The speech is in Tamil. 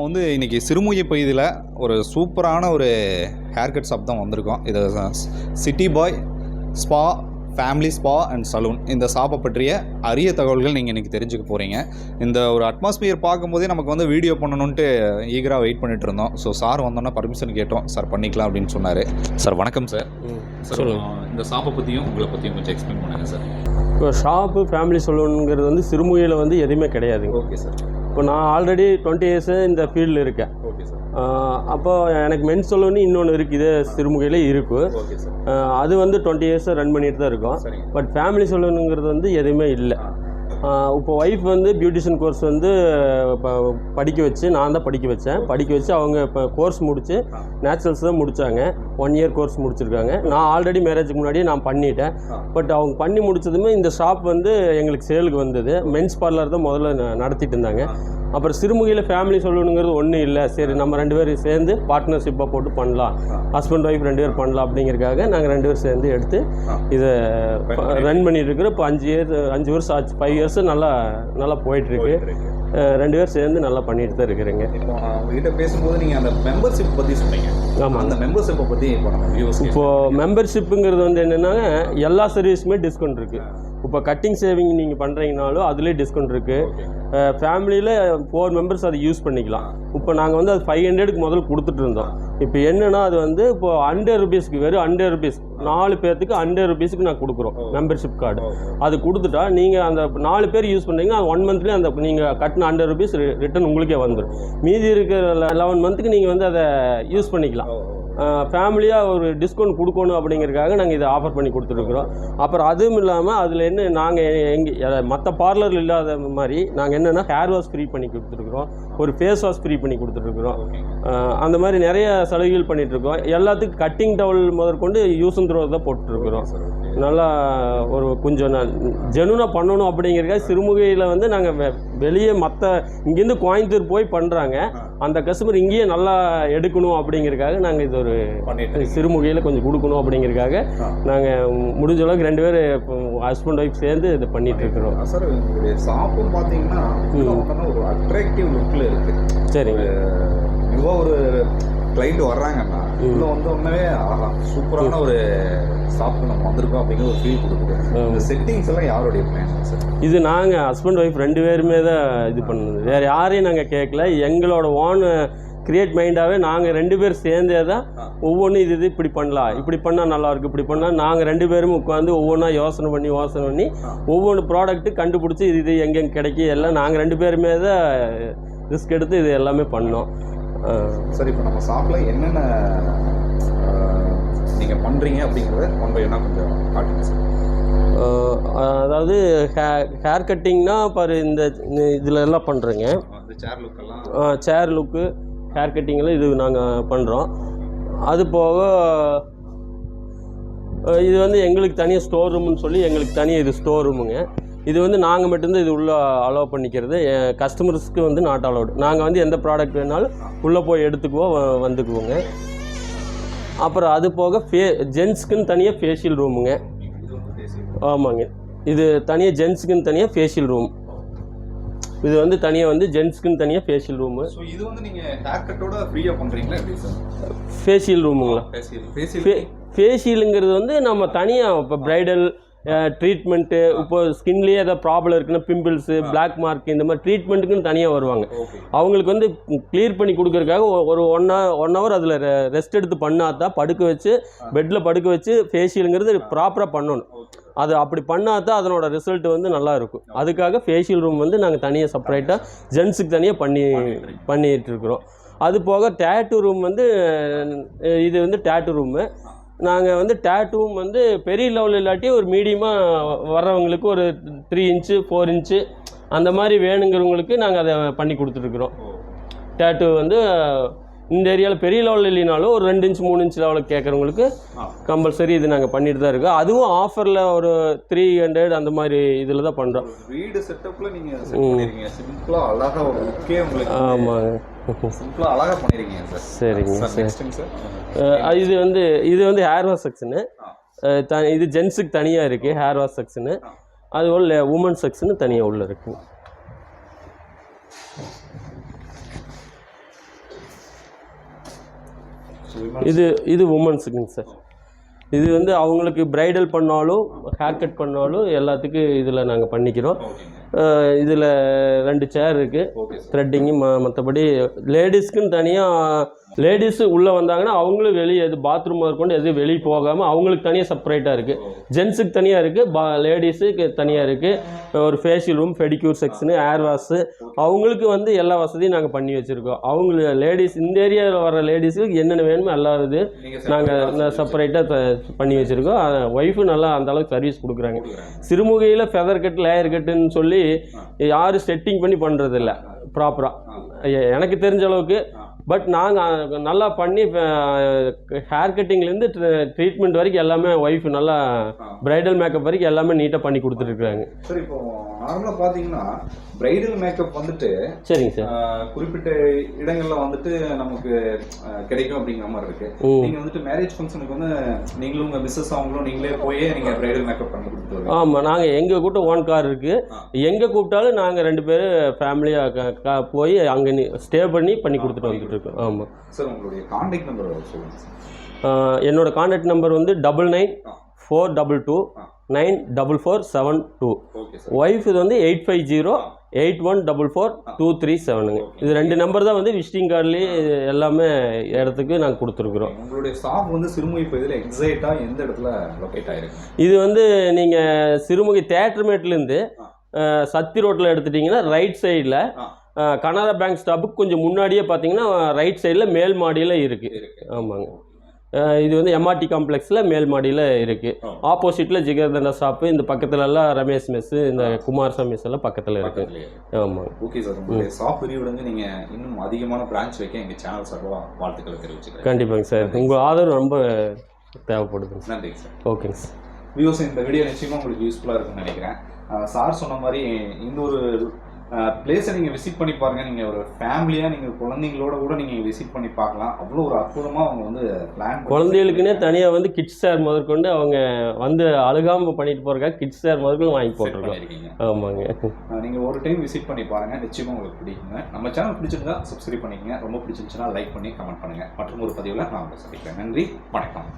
வந்து இன்றைக்கி சிறுமுகை பகுதியில் ஒரு சூப்பரான ஒரு ஹேர் கட் ஷாப் தான் வந்திருக்கோம். இது city boy spa, family spa and salon. இந்த ஷாப்பை பற்றிய அரிய தகவல்கள் நீங்கள் இன்றைக்கி தெரிஞ்சுக்க போகிறீங்க. இந்த ஒரு அட்மாஸ்பியர் பார்க்கும்போதே நமக்கு வந்து வீடியோ பண்ணணுன்ட்டு ஈகராக வெயிட் பண்ணிட்டு இருந்தோம். ஸோ சார் வந்தோன்னா பர்மிஷன் கேட்டோம். சார் பண்ணிக்கலாம் அப்படின்னு சொன்னார். சார் வணக்கம் சார். சார் இந்த ஷாப்பை பற்றியும் உங்களை பற்றியும் கொஞ்சம் எக்ஸ்பிளைன் பண்ணுங்கள் சார். இப்போ ஷாப்பு ஃபேமிலி சலூனுங்கிறது வந்து சிறுமுகையில் வந்து எதுவுமே கிடையாதுங்க. Okay sir. இப்போ நான் ஆல்ரெடி 20 இயர்ஸு இந்த ஃபீல்டில் இருக்கேன். Okay sir. அப்போ எனக்கு மென்ஸ் சலூன் இன்னொன்று இருக்குது, சிறுமுகையிலே இருக்குது. Okay sir. அது வந்து 20 இயர்ஸாக ரன் பண்ணிட்டு தான் இருக்கோம். பட் ஃபேமிலி சலூனுங்கிறது வந்து எதுவுமே இல்லை. இப்போ ஒய்ஃப் வந்து பியூட்டிஷியன் கோர்ஸ் வந்து இப்போ படிக்க வச்சு, நான் தான் படிக்க வச்சேன். படிக்க வச்சு அவங்க இப்போ கோர்ஸ் முடித்து நேச்சுரல்ஸ் தான் முடித்தாங்க. 1 இயர் கோர்ஸ் முடிச்சிருக்காங்க. நான் ஆல்ரெடி மேரேஜுக்கு முன்னாடியே நான் பண்ணிட்டேன். பட் அவங்க பண்ணி முடித்ததுமே இந்த ஷாப் வந்து எங்களுக்கு சேலுக்கு வந்தது. மென்ஸ் பார்லர் தான் முதல்ல நடத்திட்டு இருந்தாங்க. அப்புறம் சிறுமுகையில் ஃபேமிலி சலூனுங்கிறது ஒன்றும் இல்லை. சரி, நம்ம 2 பேரும் சேர்ந்து பார்ட்னர்ஷிப்பாக போட்டு பண்ணலாம், ஹஸ்பண்ட் ஒய்ஃப் 2 பேர் பண்ணலாம் அப்படிங்கிறதுக்காக நாங்கள் 2 பேர் சேர்ந்து எடுத்து இதை ரன் பண்ணிட்டு இருக்கிறோம். இப்போ 5 வருஷம் ஆச்சு. 5 இயர்ஸ் நல்லா போயிட்டுருக்கு. 2 பேர் சேர்ந்து நல்லா பண்ணிட்டு தான் இருக்கிறேங்க. இப்போ உங்ககிட்ட பேசும்போது நீங்கள் அந்த மெம்பர்ஷிப் பற்றி சொன்னீங்க. ஆமாம், அந்த மெம்பர்ஷிப்பை பற்றி இப்போது மெம்பர்ஷிப்புங்கிறது வந்து என்னென்னா எல்லா சர்வீஸுமே டிஸ்கவுண்ட் இருக்குது. இப்போ கட்டிங் சேவிங் நீங்கள் பண்ணுறீங்கனாலும் அதுலேயே டிஸ்கவுண்ட் இருக்குது. ஃபேமிலியில் 4 மெம்பர்ஸ் அதை யூஸ் பண்ணிக்கலாம். இப்போ நாங்கள் வந்து அது 500க்கு முதல்ல கொடுத்துட்டு இருந்தோம். இப்போ என்னென்னா அது வந்து இப்போ 100 ருபீஸ்க்கு, வெறும் 100 ருபீஸ் 4 பேர்த்துக்கு 100 ருபீஸுக்கு நான் கொடுக்குறோம் மெம்பர்ஷிப் கார்டு. அது கொடுத்துட்டா நீங்கள் அந்த 4 பேர் யூஸ் பண்ணுறீங்கன்னா 1 மந்த்லேயே அந்த நீங்கள் கட்டின 100 ருபீஸ் ரிட்டன் உங்களுக்கே வந்துடும். மீதி இருக்கிற 11 மந்த்துக்கு நீங்கள் வந்து அதை யூஸ் பண்ணிக்கலாம். ஃபேமிலியாக ஒரு டிஸ்கவுண்ட் கொடுக்கணும் அப்படிங்கிறதுக்காக நாங்கள் இதை ஆஃபர் பண்ணி கொடுத்துருக்குறோம். அப்புறம் அதுவும் இல்லாமல் அதில் என்ன, நாங்கள் மற்ற பார்லர் இல்லாத மாதிரி நாங்கள் என்னென்னா ஹேர் வாஷ் ஃப்ரீ பண்ணி கொடுத்துருக்குறோம், ஒரு ஃபேஸ் வாஷ் ஃப்ரீ பண்ணி கொடுத்துட்ருக்குறோம். அந்த மாதிரி நிறைய சலுகைகள் பண்ணிகிட்ருக்கோம். எல்லாத்துக்கும் கட்டிங் டவல் முதற்கொண்டு யூஸ் அண்ட் த்ரோ தான் போட்டுருக்குறோம். நல்லா ஒரு கொஞ்சம் ஜெனுனாக பண்ணணும் அப்படிங்கிறதுக்காக சிறுமுகையில் வந்து நாங்கள் வெளியே மற்ற இங்கேருந்து கோயம்புத்தூர் போய் பண்ணுறாங்க. அந்த கஸ்டமர் இங்கேயே நல்லா எடுக்கணும் அப்படிங்கிறதுக்காக நாங்கள் இது ஒரு சிறுமுகையில் கொஞ்சம் கொடுக்கணும் அப்படிங்கிறதுக்காக நாங்கள் முடிஞ்ச அளவுக்கு 2 பேர் ஹஸ்பண்ட் ஒய்ஃப் சேர்ந்து இதை பண்ணிட்டு இருக்கிறோம். சார், உங்களுடைய ஷாப்பும் பார்த்தீங்கன்னா ஒரு அட்ராக்டிவ் லுக்கில் இருக்குது. சரிங்க. இப்போ ஒரு கிளைண்ட் வர்றாங்கன்னா இன்னும் வந்து ஒன்றே சூப்பரான ஒரு ஷாப்புக்கு நம்ம வந்திருக்கோம் அப்படிங்கிற ஒரு ஃபீல் கொடுக்குது. இந்த செட்டிங்ஸ் எல்லாம் யாருடைய பிளான் சார்? இது நாங்கள் ஹஸ்பண்ட் ஒய்ஃப் 2 பேருமே தான் இது பண்ணுது. வேறு யாரையும் நாங்கள் கேட்கல. எங்களோட ஓன் கிரியேட் மைண்டாகவே நாங்கள் 2 பேர் சேர்ந்தே தான் ஒவ்வொன்றும் இது இப்படி பண்ணலாம், இப்படி பண்ணால் நல்லாயிருக்கு, இப்படி பண்ணால் நாங்கள் 2 பேரும் உட்காந்து ஒவ்வொன்றா யோசனை பண்ணி ஒவ்வொன்று ப்ராடக்ட்டு கண்டுபிடிச்சி இது எங்கெங்கே கிடைக்கும் எல்லாம் நாங்கள் 2 பேருமே தான் ரிஸ்க் எடுத்து இது எல்லாமே பண்ணோம். சரி, இப்போ நம்ம ஷாப்பில் என்னென்ன நீங்கள் பண்ணுறீங்க அப்படிங்கிறத என்ன கொஞ்சம் காட்டுங்க சார். அதாவது ஹேர் கட்டிங்னா பாரு இந்த இதில் எல்லாம் பண்ணுறேங்க. சேர் லுக்கெல்லாம், சேர் லுக்கு, ஹேர் கட்டிங்கெல்லாம் இது நாங்கள் பண்ணுறோம். அது போக இது வந்து எங்களுக்கு தனியாக ஸ்டோர் ரூம்னு சொல்லி எங்களுக்கு தனியாக இது ஸ்டோர் ரூமுங்க. இது வந்து நாங்கள் மட்டும்தான் இது உள்ளே அலோவ் பண்ணிக்கிறது. கஸ்டமர்ஸ்க்கு வந்து நாட் அலோவ்டு. நாங்கள் வந்து எந்த ப்ராடக்ட் வேணாலும் உள்ளே போய் எடுத்துக்குவோம், வந்துக்குவோங்க. அப்புறம் அது போக ஜென்ஸுக்குன்னு தனியாக ஃபேஷியல் ரூமுங்க. ஆமாங்க, இது தனியாக ஜென்ஸுக்குன்னு தனியாக ஃபேஷியல் ரூம். இது வந்து தனியாக வந்து ஜென்ஸுக்குன்னு தனியாக ஃபேஷியல் ரூமு. ஸோ இது வந்து நீங்கள் ஹேர் கட்டோட ஃப்ரீயாக பண்ணுறீங்களா எப்படி சார்? ஃபேஷியல் ரூமுங்களா? ஃபேஷியலுங்கிறது வந்து நம்ம தனியாக இப்போ ப்ரைடல் ட்ரீட்மெண்ட்டு, இப்போ ஸ்கின்லேயே ஏதாவது ப்ராப்ளம் இருக்குன்னா பிம்பிள்ஸு, பிளாக் மார்க், இந்த மாதிரி ட்ரீட்மெண்ட்டுக்குன்னு தனியாக வருவாங்க. அவங்களுக்கு வந்து கிளியர் பண்ணி கொடுக்கறதுக்காக ஒரு 1 ஹவர் அதில் ரெஸ்ட் எடுத்து பண்ணால் தான், படுக்க வச்சு பெட்டில் படுக்க வச்சு ஃபேஷியலுங்கிறது ப்ராப்பராக பண்ணணும். அது அப்படி பண்ணால் தான் அதனோட ரிசல்ட் வந்து நல்லா இருக்கும். அதுக்காக ஃபேஷியல் ரூம் வந்து நாங்கள் தனியாக செப்பரேட்டாக ஜென்ஸுக்கு தனியாக பண்ணிகிட்ருக்குறோம். அது போக டேட்டூ ரூம் வந்து இது வந்து டேட்டூ ரூமு. நாங்கள் வந்து டேட்டூவும் வந்து பெரிய லெவல் இல்லாட்டி ஒரு மீடியமாக வர்றவங்களுக்கு ஒரு 3 இன்ச்சு 4 இன்ச்சு அந்த மாதிரி வேணுங்கிறவங்களுக்கு நாங்கள் அதை பண்ணி கொடுத்துட்ருக்குறோம். டேட்டூ வந்து இந்த ஏரியாவில் பெரிய லெவலில் இல்லைனாலும் ஒரு 2 இன்ச் 3 இன்ச் லெவலில் கேட்குறவங்களுக்கு கம்பல்சரி இது நாங்கள் பண்ணிட்டு தான் இருக்கோம். அதுவும் ஆஃபரில் ஒரு 300 அந்த மாதிரி இதில் தான் பண்ணுறோம். வீடு செட்டப்பில் நீங்கள் சிம்பிளாக அழகாக ஒரு லுக்கே உங்களுக்கு. ஆமாங்க, சிம்பிளாக அழகாக பண்ணியிருக்கீங்க சார். சரிங்க சார். இது வந்து ஹேர் வாஷ் செக்ஷனு. இது ஜென்ஸுக்கு தனியாக இருக்குது ஹேர் வாஷ் செக்ஷனு. அதுபோல் உமன் செக்ஷனு தனியாக உள்ளே இருக்குது. இது உமன்ஸுக்குங்க சார். இது வந்து அவங்களுக்கு பிரைடல் பண்ணாலும் ஹேர் கட் பண்ணாலும் எல்லாத்துக்கும் இதில் நாங்கள் பண்ணிக்கிறோம். இதில் 2 சேர் இருக்குது, த்ரெட்டிங்கு. மற்றபடி லேடிஸ்க்குன்னு தனியாக, லேடிஸு உள்ளே வந்தாங்கன்னா அவங்களும் வெளியே எது பாத்ரூம் இருக்கொண்டு எதுவும் வெளியே போகாமல் அவங்களுக்கு தனியாக செப்பரேட்டாக இருக்குது. ஜென்ஸுக்கு தனியாக இருக்குது, லேடிஸுக்கு தனியாக இருக்குது. ஒரு facial room, pedicure section, hair wash, அவங்களுக்கு வந்து எல்லா வசதியும் நாங்கள் பண்ணி வச்சுருக்கோம். அவங்க லேடிஸ், இந்த ஏரியாவில் வர லேடிஸுக்கு என்னென்ன வேணுமோ எல்லா இது நாங்கள் செப்பரேட்டாக பண்ணி வச்சுருக்கோம். ஒய்ஃபு நல்லா அந்தளவுக்கு சர்வீஸ் கொடுக்குறாங்க. சிறுமுகையில் ஃபெதர் கட், லேயர் கட்டுன்னு சொல்லி யாரும் செட்டிங் பண்ணி பண்ணுறதில்ல ப்ராப்பராக எனக்கு தெரிஞ்ச அளவுக்கு. பட் நாங்கள் நல்லா பண்ணி ஹேர் கட்டிங்லேருந்து ட்ரீட்மெண்ட் வரைக்கும் எல்லாமே ஒய்ஃப் நல்லா பிரைடல் மேக்கப் வரைக்கும் எல்லாமே நீட்டாக பண்ணி கொடுத்துருக்குறாங்க. சார் இப்போ நார்மலாக பார்த்தீங்கன்னா பிரைடல் மேக்கப் வந்துட்டு சரிங்க சார், குறிப்பிட்ட இடங்களில் வந்துட்டு நமக்கு கிடைக்கும் அப்படிங்கிற மாதிரி இருக்கு. நீங்கள் வந்துட்டு மேரேஜ் ஃபங்க்ஷனுக்கு வந்து நீங்களும் உங்கள் மிஸ்ஸஸ் அவங்களும் நீங்களே போய் நீங்கள் பிரைடல் மேக்கப் பண்ணி கொடுத்துருவோம்? ஆமாம், நாங்கள் எங்கள் கூட்ட ஓன் கார் இருக்குது. எங்கே கூப்பிட்டாலும் நாங்கள் 2 பேர் ஃபேமிலியாக போய் அங்கே ஸ்டே பண்ணி கொடுத்துட்டு வந்துட்டு இருக்கோம். ஆமாம் சார். உங்களுடைய கான்டாக்ட் நம்பர் சொல்லுங்கள் சார். என்னோட கான்டாக்ட் நம்பர் வந்து 9994229447 ஒய்ஃப் இது வந்து 8508144237. இது 2 நம்பர் தான் வந்து விசிட்டிங் கார்டுலேயே எல்லாமே இடத்துக்கு நாங்கள் கொடுத்துருக்குறோம். உங்களுடைய ஷாப் வந்து சிறுமுகை பகுதியில் எக்ஸாக்டாக எந்த இடத்துல லொக்கேட் ஆகிருக்கு? இது வந்து நீங்கள் சிறுமுகை தேட்டர்மேட்லேருந்து சத்தி ரோட்டில் எடுத்துட்டிங்கன்னா ரைட் சைடில் கனரா பேங்க் ஸ்டாப்புக்கு கொஞ்சம் முன்னாடியே பார்த்தீங்கன்னா ரைட் சைடில் மேல் மாடியில் இருக்குது. ஆமாங்க, இது வந்து எம்ஆர்டி காம்ப்ளெக்ஸில் மேல் மாடியில் இருக்குது. ஆப்போசிட்டில் ஜிகர்தண்டா ஷாப்பு, இந்த பக்கத்துலலாம் ரமேஷ் மெஸ்ஸு, இந்த குமாரசாமி மெஸ் எல்லாம் பக்கத்தில் இருக்குது. ஆமாங்க. ஓகே சார், உங்களுடைய ஷாப் விரிவுலேருந்து நீங்கள் இன்னும் அதிகமான பிரான்ச் வைக்க எங்கள் சேனல் சார்பாக வாழ்த்துக்களை தெரிவிச்சுக்கிறேன். கண்டிப்பாங்க சார், உங்கள் ஆதரவு ரொம்ப தேவைப்படுதுங்க. நன்றிங்க சார். ஓகேங்க சார். வியூஸ், இந்த வீடியோ நிச்சயமாக உங்களுக்கு யூஸ்ஃபுல்லாக இருக்குன்னு நினைக்கிறேன். சார் சொன்ன மாதிரி இந்த ஒரு பிளேஸை நீங்கள் விசிட் பண்ணி பாருங்கள். நீங்கள் ஒரு ஃபேமிலியாக நீங்கள் குழந்தைங்களோட கூட நீங்கள் விசிட் பண்ணி பார்க்கலாம். அவ்வளோ ஒரு அற்புதமாக அவங்க வந்து பிளான், குழந்தைகளுக்குன்னே தனியாக வந்து கிட்ஸ் சேர் முதற்கொண்டு அவங்க வந்து அழுகாமல் பண்ணிட்டு போகிறக்காக கிட்ஸ் சேர் முதற்கொண்டு வாங்கி போட்டுருக்கீங்க. ஆமாங்க, நீங்கள் ஒரு டைம் விசிட் பண்ணி பாருங்கள், நிச்சயமாக உங்களுக்கு பிடிக்குங்க. நம்ம சேனல் பிடிச்சிருந்தா சப்ஸ்கிரைப் பண்ணிக்கங்க, ரொம்ப பிடிச்சிருந்துச்சுன்னா லைக் பண்ணி கமெண்ட் பண்ணுங்கள். மற்றும் ஒரு பதிவில் நான் உங்களை சந்திக்கிறேன். நன்றி, வணக்கம்.